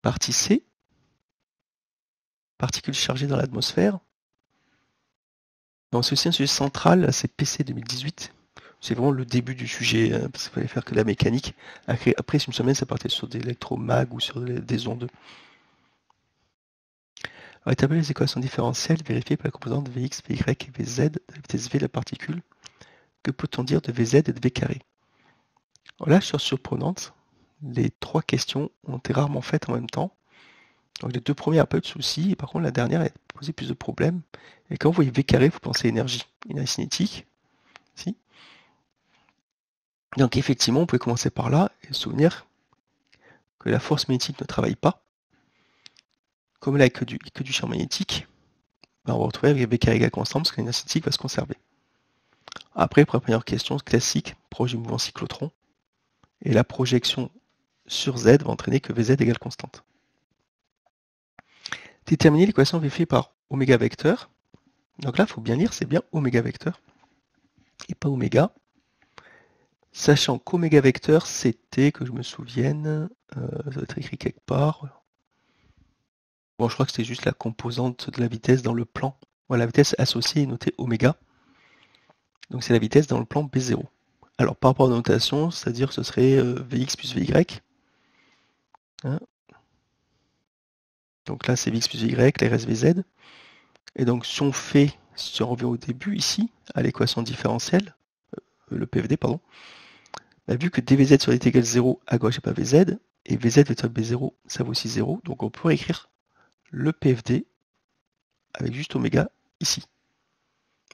Partie C, particules chargées dans l'atmosphère. Donc c'est aussi un sujet central, c'est PC 2018. C'est vraiment le début du sujet, parce qu'il fallait faire que la mécanique. Après, une semaine, ça partait sur des électromag ou sur des ondes. Alors, établir les équations différentielles vérifiées par la composante Vx, Vy et Vz de la vitesse V de la particule. Que peut-on dire de Vz et de V carré? Alors là, chose surprenante, les trois questions ont été rarement faites en même temps. Donc les deux premières, un peu de soucis, et par contre la dernière, elle posait plus de problèmes. Et quand vous voyez V carré, vous pensez énergie cinétique. Si. Donc effectivement, on peut commencer par là et se souvenir que la force magnétique ne travaille pas. Comme là, il n'y a que du champ magnétique, ben on va retrouver V carré égale constante parce que l'énergie cinétique va se conserver. Après, pour la première question classique, proche du mouvement cyclotron, et la projection sur Z va entraîner que Vz égale constante. Déterminer l'équation vérifiée par oméga vecteur. Donc là, il faut bien lire, c'est bien oméga vecteur et pas oméga. Sachant qu'oméga vecteur, c'était, que je me souvienne, ça doit être écrit quelque part. Bon, je crois que c'était juste la composante de la vitesse dans le plan. Voilà, la vitesse associée est notée oméga. Donc c'est la vitesse dans le plan B0. Alors par rapport à la notation, c'est-à-dire que ce serait Vx plus Vy. Hein, donc là c'est Vx plus Vy, là il reste Vz. Et donc si on revient au début ici, à l'équation différentielle, le PVD, pardon, bah, vu que dvz sur dt égale 0 à gauche et pas vz, et vz vecteur b0, ça vaut aussi 0, donc on peut écrire le PFD avec juste oméga ici.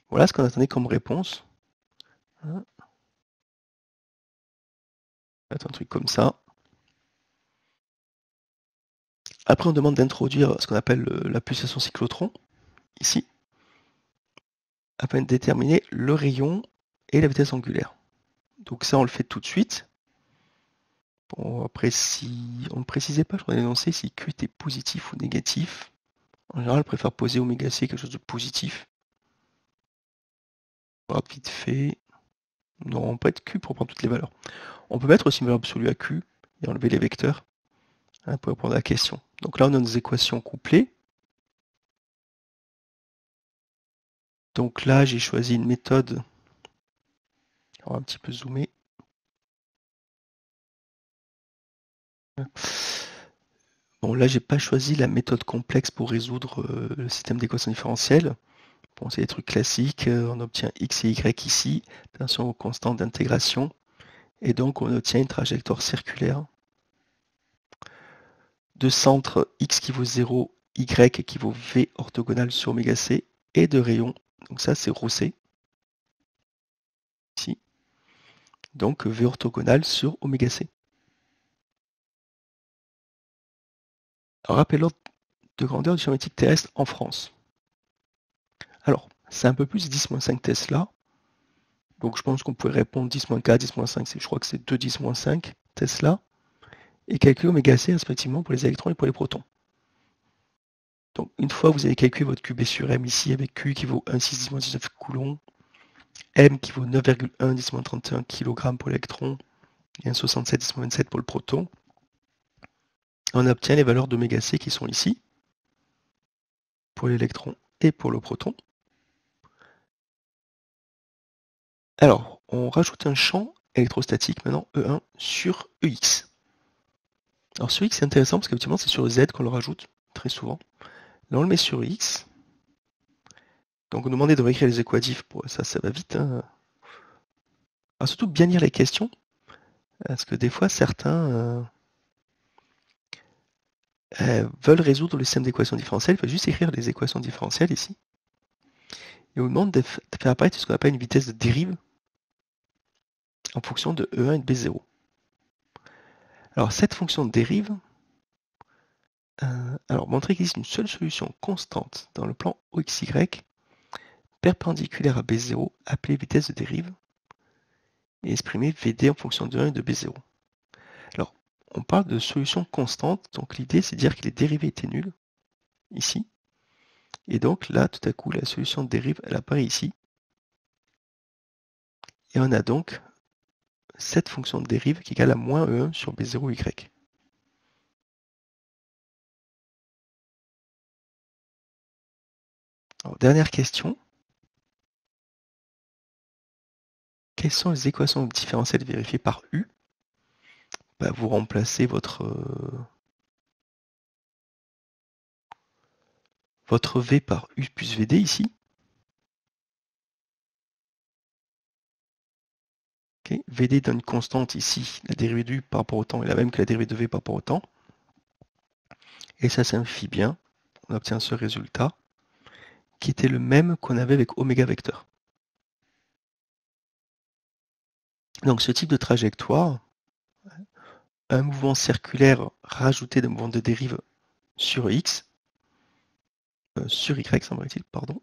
Voilà ce qu'on attendait comme réponse. Hein. Un truc comme ça. Après, on demande d'introduire ce qu'on appelle la pulsation cyclotron, ici, afin de déterminer le rayon et la vitesse angulaire. Donc ça, on le fait tout de suite. Bon, après, si on ne précisait pas, je voudrais énoncer si Q était positif ou négatif. En général, on préfère poser oméga C quelque chose de positif. Vite fait. Non, on peut être Q pour prendre toutes les valeurs. On peut mettre aussi une valeur absolue à Q et enlever les vecteurs pour répondre à la question. Donc là, on a nos équations couplées. Donc là, j'ai choisi une méthode. On va un petit peu zoomer. Bon, là, j'ai pas choisi la méthode complexe pour résoudre le système d'équations différentielles. Bon, c'est des trucs classiques. On obtient x et y ici. Attention aux constantes d'intégration. Et donc, on obtient une trajectoire circulaire de centre x qui vaut 0, y qui vaut v orthogonal sur oméga c, et de rayon. Donc ça, c'est ρ c. Ici. Donc v orthogonal sur oméga c. Alors, rappel l'ordre de grandeur du champ magnétique terrestre en France. Alors, c'est un peu plus 10-5 Tesla. Donc je pense qu'on pourrait répondre 10-4, 10-5, je crois que c'est 2 10-5 Tesla. Et calculer oméga c respectivement pour les électrons et pour les protons. Donc une fois que vous avez calculé votre QB sur M ici avec Q qui vaut 1,6-19 coulombs, M qui vaut 9,1 10-31 kg pour l'électron et 1,67 10-27 pour le proton, on obtient les valeurs d'oméga c qui sont ici, pour l'électron et pour le proton. Alors, on rajoute un champ électrostatique maintenant, E1, sur EX. Alors sur X c'est intéressant parce qu'effectivement c'est sur Z qu'on le rajoute, très souvent. Là on le met sur X. Donc on nous demandait de réécrire les équatifs, pour ça va vite. Hein. Alors surtout bien lire les questions, parce que des fois certains veulent résoudre le système d'équations différentielles, il faut juste écrire les équations différentielles ici. Et on nous demande de faire apparaître ce qu'on appelle une vitesse de dérive en fonction de E1 et de B0. Alors cette fonction de dérive, alors montrer qu'il existe une seule solution constante dans le plan OXY perpendiculaire à B0 appelée vitesse de dérive et exprimer VD en fonction de 1 et de B0. Alors, on parle de solution constante, donc l'idée c'est de dire que les dérivées étaient nulles, ici, et donc là, tout à coup, la solution de dérive, elle apparaît ici, et on a donc cette fonction de dérive qui est égale à moins E1 sur B0Y. Alors, dernière question. Quelles sont les équations différentielles vérifiées par U? Bah, vous remplacez votre V par U plus VD ici. Okay. VD donne une constante ici. La dérivée de U par rapport au temps est la même que la dérivée de V par rapport au temps. Et ça simplifie bien. On obtient ce résultat qui était le même qu'on avait avec oméga vecteur. Donc ce type de trajectoire, un mouvement circulaire rajouté d'un mouvement de dérive sur X, sur Y, semble-t-il, pardon,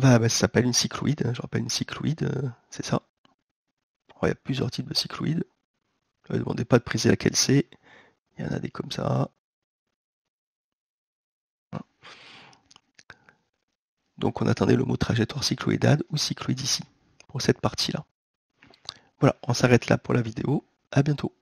ça s'appelle une cycloïde. Je rappelle une cycloïde, c'est ça. Alors, il y a plusieurs types de cycloïdes. Ne me demandez pas de préciser laquelle c'est. Il y en a des comme ça. Donc on attendait le mot trajectoire cycloïdale ou cycloïde ici, pour cette partie-là. Voilà, on s'arrête là pour la vidéo. À bientôt.